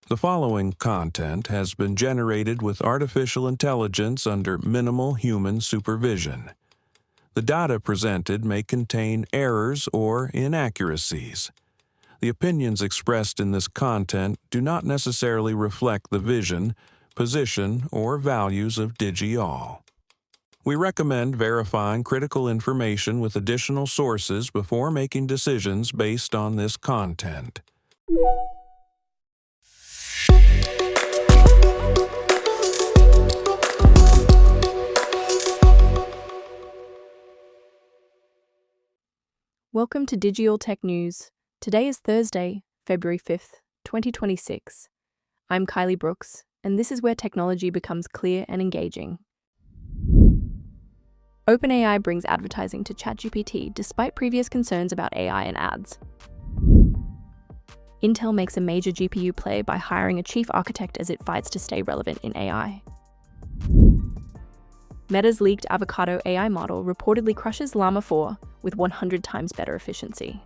The following content has been generated with artificial intelligence under minimal human supervision. The data presented may contain errors or inaccuracies. The opinions expressed in this content do not necessarily reflect the vision, position, or values of DigiAll. We recommend verifying critical information with additional sources before making decisions based on this content. Welcome to DigiAll Tech News. Today is Thursday, February 5th, 2026. I'm Kylie Brooks, and this is where technology becomes clear and engaging. OpenAI brings advertising to ChatGPT despite previous concerns about AI and ads. Intel makes a major GPU play by hiring a chief architect as it fights to stay relevant in AI. Meta's leaked Avocado AI model reportedly crushes Llama 4 with 100 times better efficiency.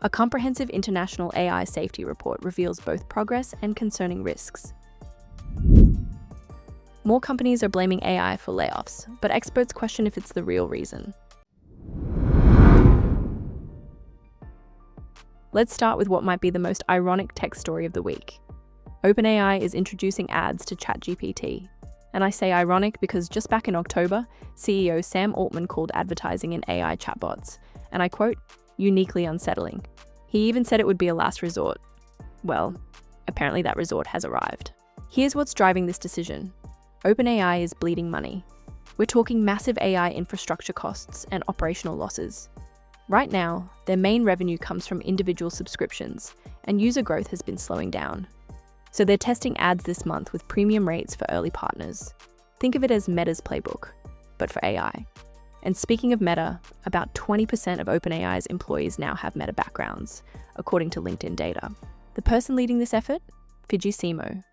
A comprehensive international AI safety report reveals both progress and concerning risks. More companies are blaming AI for layoffs, but experts question if it's the real reason. Let's start with what might be the most ironic tech story of the week. OpenAI is introducing ads to ChatGPT. And I say ironic because just back in October, CEO Sam Altman called advertising in AI chatbots, and I quote, uniquely unsettling. He even said it would be a last resort. Well, apparently that resort has arrived. Here's what's driving this decision. OpenAI is bleeding money. We're talking massive AI infrastructure costs and operational losses. Right now, their main revenue comes from individual subscriptions, and user growth has been slowing down. So they're testing ads this month with premium rates for early partners. Think of it as Meta's playbook, but for AI. And speaking of Meta, about 20% of OpenAI's employees now have Meta backgrounds, according to LinkedIn data. The person leading this effort? Fidji Simo.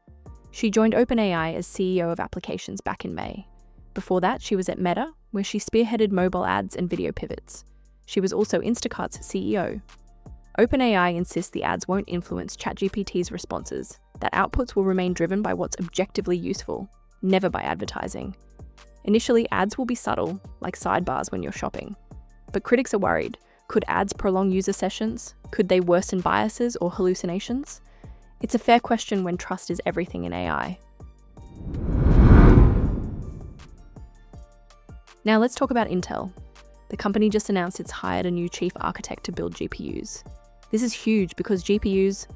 She joined OpenAI as CEO of applications back in May. Before that, she was at Meta, where she spearheaded mobile ads and video pivots. She was also Instacart's CEO. OpenAI insists the ads won't influence ChatGPT's responses, that outputs will remain driven by what's objectively useful, never by advertising. Initially, ads will be subtle, like sidebars when you're shopping. But critics are worried. Could ads prolong user sessions? Could they worsen biases or hallucinations? It's a fair question when trust is everything in AI. Now let's talk about Intel. The company just announced it's hired a new chief architect to build GPUs. This is huge because GPUs,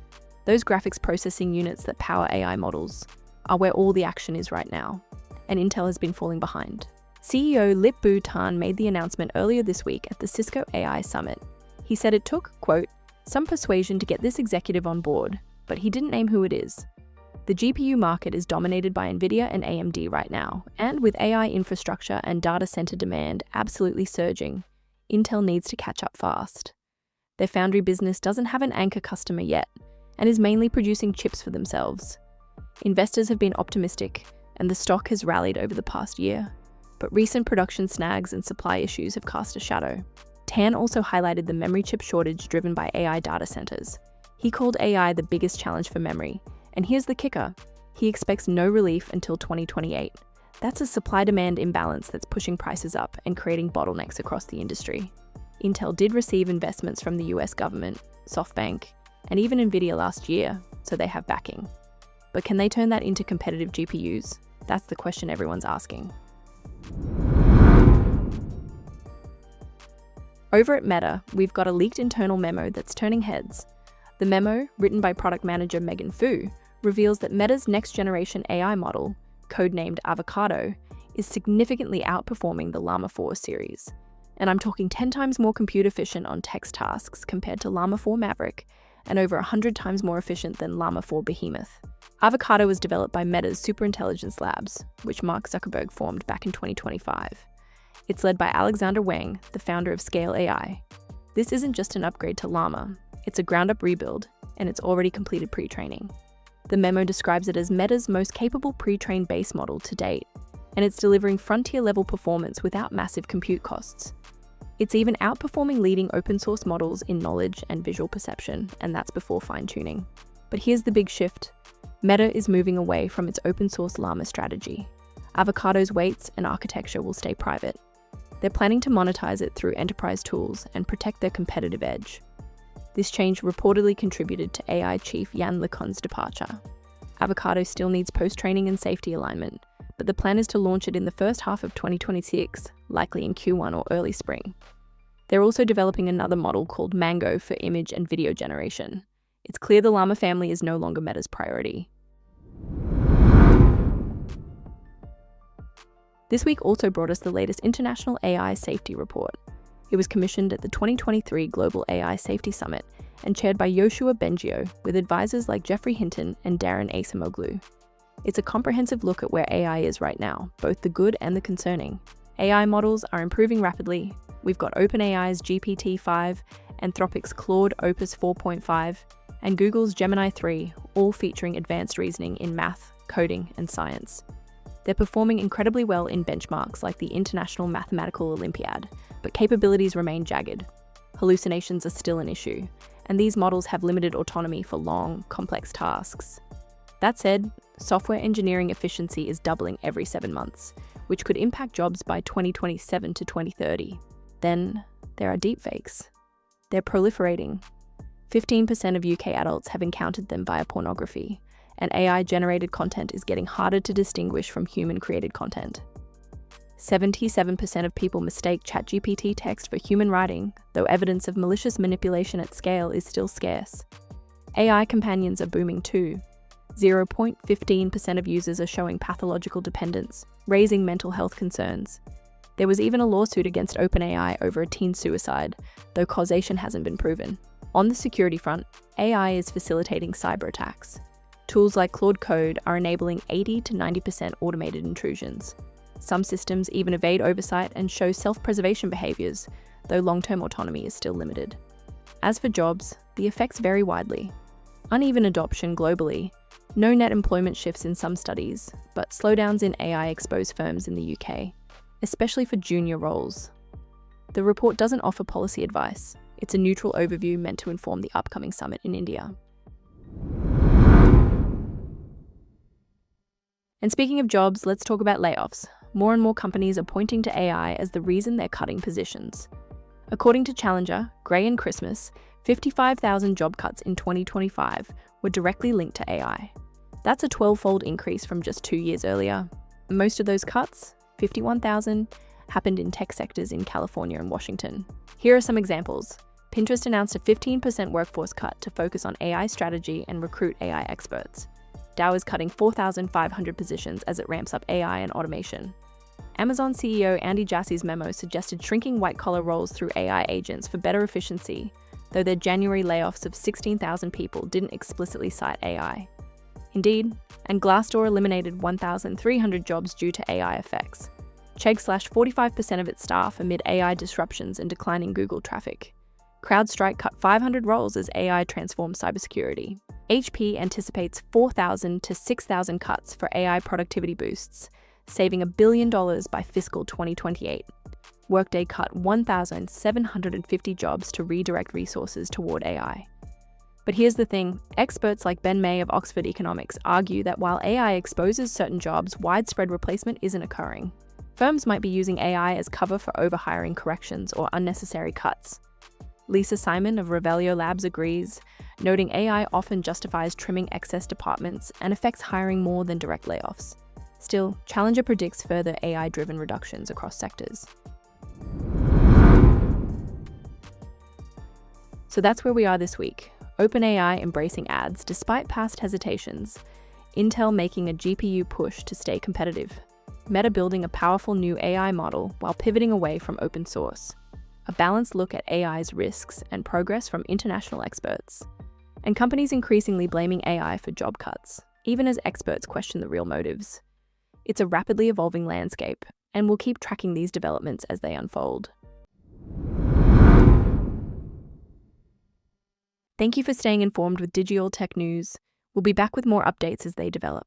those graphics processing units that power AI models, are where all the action is right now, and Intel has been falling behind. CEO Lip-Bu Tan made the announcement earlier this week at the Cisco AI Summit. He said it took, quote, some persuasion to get this executive on board, but he didn't name who it is. The GPU market is dominated by Nvidia and AMD right now, and with AI infrastructure and data center demand absolutely surging, Intel needs to catch up fast. Their foundry business doesn't have an anchor customer yet, and is mainly producing chips for themselves. Investors have been optimistic, and the stock has rallied over the past year, but recent production snags and supply issues have cast a shadow. Tan also highlighted the memory chip shortage driven by AI data centers. He called AI the biggest challenge for memory, and here's the kicker. He expects no relief until 2028. That's a supply-demand imbalance that's pushing prices up and creating bottlenecks across the industry. Intel did receive investments from the US government, SoftBank, and even Nvidia last year, so they have backing. But can they turn that into competitive GPUs? That's the question everyone's asking. Over at Meta, we've got a leaked internal memo that's turning heads. The memo, written by product manager Megan Fu, reveals that Meta's next-generation AI model, codenamed Avocado, is significantly outperforming the Llama 4 series. And I'm talking 10 times more compute efficient on text tasks compared to Llama 4 Maverick, and over 100 times more efficient than Llama 4 Behemoth. Avocado was developed by Meta's Superintelligence Labs, which Mark Zuckerberg formed back in 2025. It's led by Alexander Wang, the founder of Scale AI. This isn't just an upgrade to Llama, it's a ground-up rebuild, and it's already completed pre-training. The memo describes it as Meta's most capable pre-trained base model to date, and it's delivering frontier-level performance without massive compute costs. It's even outperforming leading open source models in knowledge and visual perception, and that's before fine-tuning. But here's the big shift. Meta is moving away from its open source Llama strategy. Avocado's weights and architecture will stay private. They're planning to monetize it through enterprise tools and protect their competitive edge. This change reportedly contributed to AI chief Yann LeCun's departure. Avocado still needs post-training and safety alignment, but the plan is to launch it in the first half of 2026, likely in Q1 or early spring. They're also developing another model called Mango for image and video generation. It's clear the Llama family is no longer Meta's priority. This week also brought us the latest International AI Safety Report. It was commissioned at the 2023 Global AI Safety Summit and chaired by Yoshua Bengio, with advisors like Jeffrey Hinton and Darren Acemoglu. It's a comprehensive look at where AI is right now, both the good and the concerning. AI models are improving rapidly. We've got OpenAI's GPT-5, Anthropic's Claude Opus 4.5, and Google's Gemini 3, all featuring advanced reasoning in math, coding, and science. They're performing incredibly well in benchmarks like the International Mathematical Olympiad, but capabilities remain jagged. Hallucinations are still an issue, and these models have limited autonomy for long, complex tasks. That said, software engineering efficiency is doubling every 7 months, which could impact jobs by 2027 to 2030. Then, there are deepfakes. They're proliferating. 15% of UK adults have encountered them via pornography, and AI-generated content is getting harder to distinguish from human-created content. 77% of people mistake ChatGPT text for human writing, though evidence of malicious manipulation at scale is still scarce. AI companions are booming too. 0.15% of users are showing pathological dependence, raising mental health concerns. There was even a lawsuit against OpenAI over a teen suicide, though causation hasn't been proven. On the security front, AI is facilitating cyber attacks. Tools like Claude Code are enabling 80 to 90% automated intrusions. Some systems even evade oversight and show self-preservation behaviors, though long-term autonomy is still limited. As for jobs, the effects vary widely. Uneven adoption globally, no net employment shifts in some studies, but slowdowns in AI-exposed firms in the UK, especially for junior roles. The report doesn't offer policy advice. It's a neutral overview meant to inform the upcoming summit in India. And speaking of jobs, let's talk about layoffs. More and more companies are pointing to AI as the reason they're cutting positions. According to Challenger, Gray and Christmas, 55,000 job cuts in 2025 were directly linked to AI. That's a 12-fold increase from just 2 years earlier. Most of those cuts, 51,000, happened in tech sectors in California and Washington. Here are some examples. Pinterest announced a 15% workforce cut to focus on AI strategy and recruit AI experts. Dow is cutting 4,500 positions as it ramps up AI and automation. Amazon CEO Andy Jassy's memo suggested shrinking white-collar roles through AI agents for better efficiency, though their January layoffs of 16,000 people didn't explicitly cite AI. Indeed, and Glassdoor eliminated 1,300 jobs due to AI effects. Chegg slashed 45% of its staff amid AI disruptions and declining Google traffic. CrowdStrike cut 500 roles as AI transformed cybersecurity. HP anticipates 4,000 to 6,000 cuts for AI productivity boosts, saving $1 billion by fiscal 2028. Workday cut 1,750 jobs to redirect resources toward AI. But here's the thing, experts like Ben May of Oxford Economics argue that while AI exposes certain jobs, widespread replacement isn't occurring. Firms might be using AI as cover for overhiring corrections or unnecessary cuts. Lisa Simon of Revelio Labs agrees, noting AI often justifies trimming excess departments and affects hiring more than direct layoffs. Still, Challenger predicts further AI-driven reductions across sectors. So that's where we are this week. OpenAI embracing ads despite past hesitations. Intel making a GPU push to stay competitive. Meta building a powerful new AI model while pivoting away from open source. A balanced look at AI's risks and progress from international experts. And companies increasingly blaming AI for job cuts, even as experts question the real motives. It's a rapidly evolving landscape, and we'll keep tracking these developments as they unfold. Thank you for staying informed with Digital Tech News. We'll be back with more updates as they develop.